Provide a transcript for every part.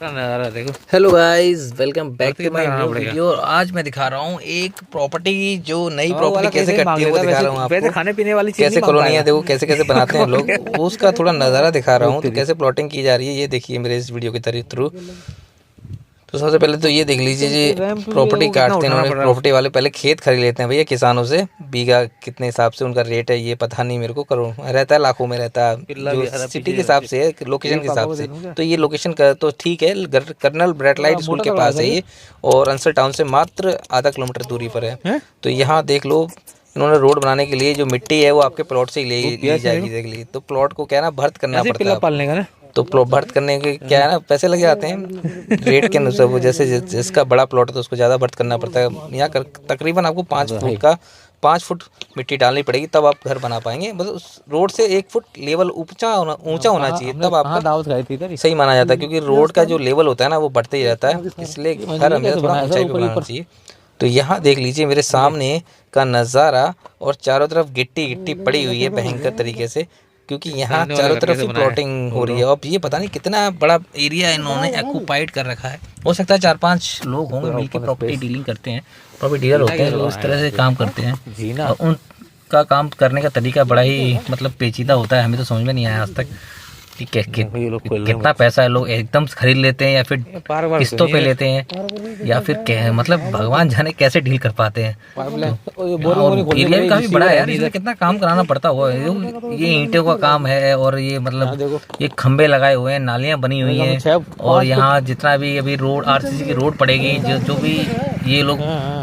नजारा देखो। Hello guys, welcome back to my new पड़ेगा। वीडियो। आज मैं दिखा रहा हूँ एक प्रॉपर्टी जो नई वो प्रॉपर्टी वाला कैसे कैसे मांग कटती है वो लेता, दिखा वैसे रहा हूँ वैसे आपको। खाने पीने वाली चीज कैसे नहीं मांग कॉलोनी है पाएगा। देखो, कैसे कैसे बनाते हैं लोग, उसका थोड़ा नज़ारा दिखा रहा हूँ। तो तेरी। कैसे प्लॉटिंग की जा रही है ये देखिए मेरे इस वीडियो के थ्रू। तो सबसे पहले तो ये देख लीजिए जी, रैंप भी प्रॉपर्टी देखो कितना काटते हैं उठाना उन्होंने। पड़ रहा है। प्रॉपर्टी वाले पहले खेत खरीद लेते हैं भैया किसानों से, बीघा कितने हिसाब से उनका रेट है ये पता नहीं मेरे को, करोड़ रहता है लाखों में रहता है, किला जो भी आ रहा सिटी पीछे के हिसाब से है, लोकेशन ये के पापा हिसाब को दे से। दूं क्या? तो ये लोकेशन का तो ठीक है, कर्नल ब्रेटलाइट थोड़ा स्कूल मोटा के तो लगा पास है सर ये। ये, और अंसर टाउन से मात्र आधा किलोमीटर दूरी पर है। हैं? तो यहाँ देख लो, इन्होंने रोड बनाने के लिए जो मिट्टी है वो आपके प्लॉट से ही दूध पिया ली इसने जाएगी देखो। देख लीजिए। तो प्लॉट को क्या है ना, भर्त करना ऐसे ही पड़ता पिल्ला है पालने का ना। तो प्लॉट भर्त करने के क्या है ना, पैसे लग जाते हैं रेट के अनुसार। वो जैसे जिसका बड़ा प्लॉट है तो उसको ज़्यादा भर्त करना पड़ता है। यहाँ तकरीबन आपको 5 फुट मिट्टी डालनी पड़ेगी, तब आप घर बना पाएंगे। बस उस रोड से 1 फुट लेवल ऊंचा होना चाहिए, हमने तब कहाँ आपका दावत खाई थी तेरी। सही माना जाता है। क्योंकि रोड का जो लेवल होता है ना वो बढ़ते ही रहता है, इसलिए घर मंजिल हमें कैसे थोड़ा बनाया सर, ऊंचाई पे ऊपर ही बनाना ऊपर। चाहिए। तो यहाँ देख लीजिए मेरे सामने का नज़ारा, और चारों तरफ गिट्टी गिट्टी पड़ी हुई है भयंकर तरीके से, क्योंकि यहाँ सामने वाला चारों घर तरफ कैसे ही बनाया है प्लॉटिंग हो बोल रही रहा है। हूँ। और ये पता नहीं कितना बड़ा एरिया इन्होंने एक्यूपाइड कर रखा है। हो सकता है 4-5 लोग होंगे पूरा मिलके ओपन प्रॉपर्टी स्पेस। डीलिंग करते हैं, प्रॉपर्टी डीलर होते हैं जो इस तरह से काम करते हैं। जीना। और उनका काम करने का तरीका बड़ा ही मतलब पेचीदा होता है, हमें तो समझ में नहीं आया आज तक कि ये लोग खोल रहे कितना पैसा है लोग एकदम से खरीद लेते हैं, या फिर बार बार किस्तों पे लेते हैं, या फिर मतलब भगवान जाने कैसे डील कर पाते हैं। और एरिया भी काफी बड़ा है यार, इसमें कितना काम कराना पड़ता हुआ है। ये ईंटों का काम है, और ये मतलब ये खंबे लगाए हुए हैं, नालियां बनी हुई हैं, और यहाँ जितना भी अभी रोड आरसीसी की रोड पड़ेगी, जो भी ये लोग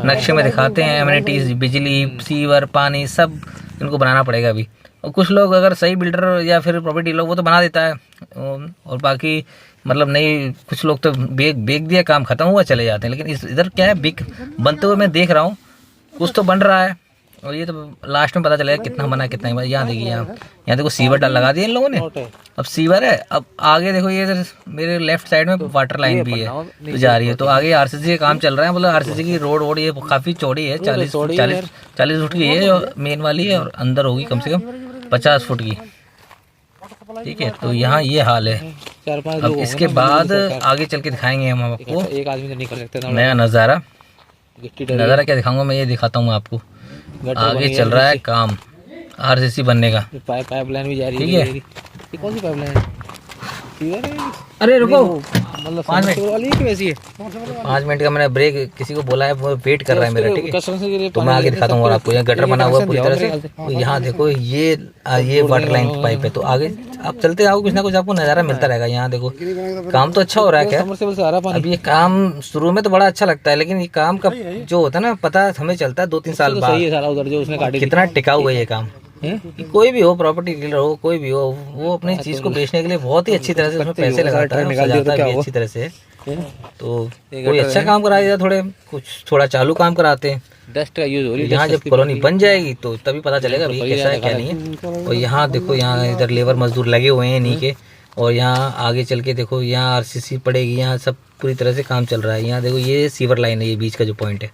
नक्शे में दिखाते हैं, एमिनिटीज, बिजली, सीवर, पानी, सब इनको बनाना पड़ेगा अभी। और कुछ लोग अगर सही बिल्डर या फिर प्रॉपर्टी लोग वो तो बना देता है, और बाकी मतलब नहीं, कुछ लोग तो बेच दिया, काम खत्म हुआ, चले जाते हैं। लेकिन इधर क्या है, बिक बनते हुए मैं देख रहा हूँ, कुछ तो बन रहा है, और ये तो लास्ट में पता चलेगा कितना बना कितना ही। यहाँ देखिए, यहाँ देखो सीवर डाल लगा दिया इन लोगों ने। अब सीवर है, अब आगे देखो ये इधर मेरे लेफ्ट साइड में वाटर लाइन भी है तो जा रही है। तो आगे आरसीसी का काम चल रहा है, मतलब आरसीसी की रोड ये काफ़ी चौड़ी है, 40 फुट की है जो मेन वाली है, और अंदर होगी कम से कम 50 फुट की। ठीक है, तो यहाँ ये हाल है। अब इसके बाद आगे चल के दिखाएंगे हम आपको एक आदमी तो नहीं कर सकते नया नज़ारा। नज़ारा क्या दिखाऊंगा मैं, ये दिखाता हूँ आपको। आगे चल रहा है काम आरसीसी बनने का। पाइपलाइन भी जा रही है। ठीक है, ये कौन सी पाइपलाइन है? अरे रुको, मतलब 5 मिनट वाली है कि वैसी है? 5 मिनट का मैंने ब्रेक किसी को बोला है, वो वेट कर रहा है मेरा। ठीक है, कंस्ट्रक्शन के लिए तो मैं आगे दिखाता हूँ और आपको। यहाँ गटर बना हुआ है पूरी तरह से। तो यहाँ देखो, ये वाटर लाइन की पाइप है। तो आगे आप चलते जाओ, कुछ ना कुछ आपको नज़ारा मिलता रहेगा। यहाँ देखो काम तो अच्छा हो रहा है। खैर अब ये काम शुरू में तो बड़ा अच्छा लगता है, लेकिन ये काम का जो होता है ना, पता हमें चलता है 2-3 साल बाद कितना टिकाऊ है ये काम। कोई भी हो, प्रॉपर्टी डीलर हो, कोई भी हो, वो अपनी चीज को बेचने के लिए बहुत ही अच्छी तरह से उसमें पैसे लगाता है, सजाता भी अच्छी तरह से। तो कोई अच्छा काम करा देता, थोड़ा चालू काम कराते हैं। डस्ट का यूज हो रही है। यहाँ जब कॉलोनी बन जाएगी तो तभी पता चलेगा भाई कैसा है क्या नहीं है। और यहाँ देखो, यहाँ इधर लेबर मजदूर लगे हुए हैं नीचे, और यहाँ आगे चल के देखो, यहाँ आरसीसी पड़ेगी, यहाँ सब पूरी तरह से काम चल रहा है। यहाँ देखो ये सीवर लाइन है, ये बीच का जो पॉइंट है।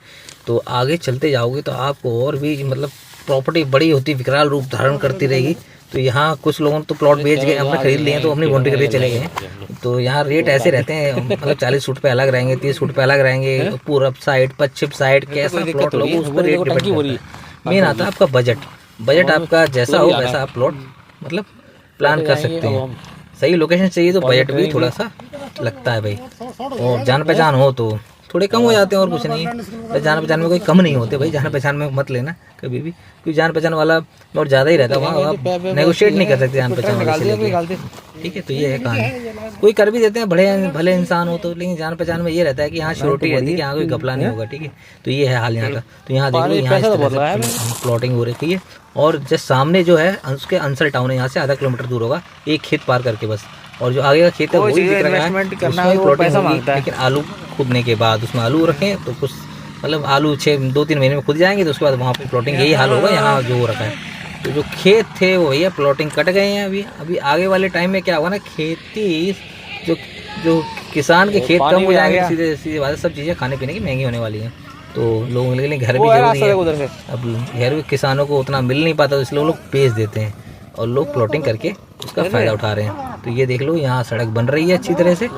तो आगे चलते जाओगे तो आपको और भी मतलब प्रॉपर्टी बड़ी होती विकराल रूप धारण करती रहेगी। तो यहाँ कुछ लोगों ने तो प्लॉट बेच गए, अपने खरीद लिए हैं, तो अपनी बाउंड्री करके चले गए। तो यहाँ रेट ऐसे रहते हैं, मतलब 40 फुट पे अलग रहेंगे, 30 फुट पे अलग रहेंगे, पूरब साइड, पश्चिम साइड, कैसा प्लॉट लोगे उस पर रेट डिपेंड करता है। मेन आता है आपका बजट आपका जैसा हो वैसा आप प्लॉट मतलब प्लान कर सकते हैं। सही लोकेशन चाहिए तो बजट भी थोड़ा सा लगता है भाई, और जान पहचान हो तो थोड़े कम हो जाते हैं, और कुछ नहीं। भाई जान पहचान में कोई कम नहीं होते भाई, जान पहचान में मत लेना कभी भी, क्योंकि जान पहचान वाला और ज़्यादा ही रहता है वहाँ, आप नेगोशिएट नहीं कर सकते जान पहचान वाले। ठीक है, तो ये है कहानी। कोई कर भी देते हैं, बड़े भले इंसान हो तो, लेकिन जान पहचान में ये रहता है कि यहाँ श्योरिटी रहती है कि यहाँ कोई घपला नहीं होगा। ठीक है, तो ये है हाल यहाँ का। तो यहाँ देखो, यहाँ इस तरह से प्लॉटिंग हो रही है, और जस्ट सामने जो है उसके अंसर टाउन है, यहाँ से आधा किलोमीटर दूर होगा, एक खेत पार करके बस। और जो आगे का खेत है वो इन्वेस्टमेंट करना है, वो पैसा मांगता है। लेकिन आलू खुदने के बाद उसमें आलू रखें तो कुछ मतलब आलू 2-3 महीने में खुद जाएंगे, तो उसके बाद वहाँ पे प्लॉटिंग यही हाल होगा यहाँ जो हो रखा है। तो जो खेत थे वो भैया प्लॉटिंग कट गए हैं। अभी आगे वाले टाइम में क्या होगा ना, खेती जो किसान के खेत कम हो जाएंगे, सीधे सीधे बात है, सब चीज़ें खाने पीने की महंगी होने वाली हैं। तो लोगों के लिए घर भी जरूरी है। अब घर भी किसानों को उतना मिल नहीं पाता, तो इसलिए वो लोग बेच देते हैं, और लोग प्लॉटिंग करके उसका फ़ायदा उठा रहे हैं। तो तो ये देख लो यहाँ सड़क बन रही है अच्छी तरह से।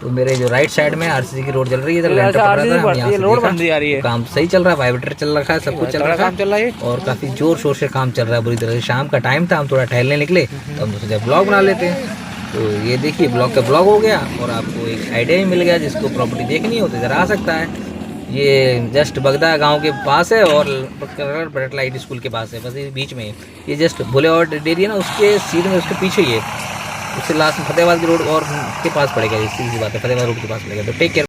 तो मेरे जो राइट साइड में आरसीसी की रोड चल रही है, इधर लेंटर पड़ रहा था, हम यहाँ से देखा काम सही चल रहा है, वाइब्रेटर चल रखा है, सब कुछ चल रहा है और काफी जोर शोर से काम चल रहा है बुरी तरह से। शाम का टाइम था, हम थोड़ा टहलने निकले तो हम सोचा ब्लॉग बना लेते हैं। तो ये देखिए ब्लॉग का ब्लॉग हो गया और आपको एक आइडिया भी मिल गया, जिसको प्रॉपर्टी देखनी हो तो इधर आ सकता है। ये जस्ट बगदा गांव के पास है और बटरफ्लाई स्कूल के पास है, बस ये बीच में है। ये जस्ट भोले और डेरी है ना, उसके सीध में उसके पीछे ही है। उससे लास्ट में फतेहाबाद की रोड और के पास पड़ेगा, ये सीधी सी बात है, फतेहाबाद रोड के पास पड़ेगा। तो टेक केयर।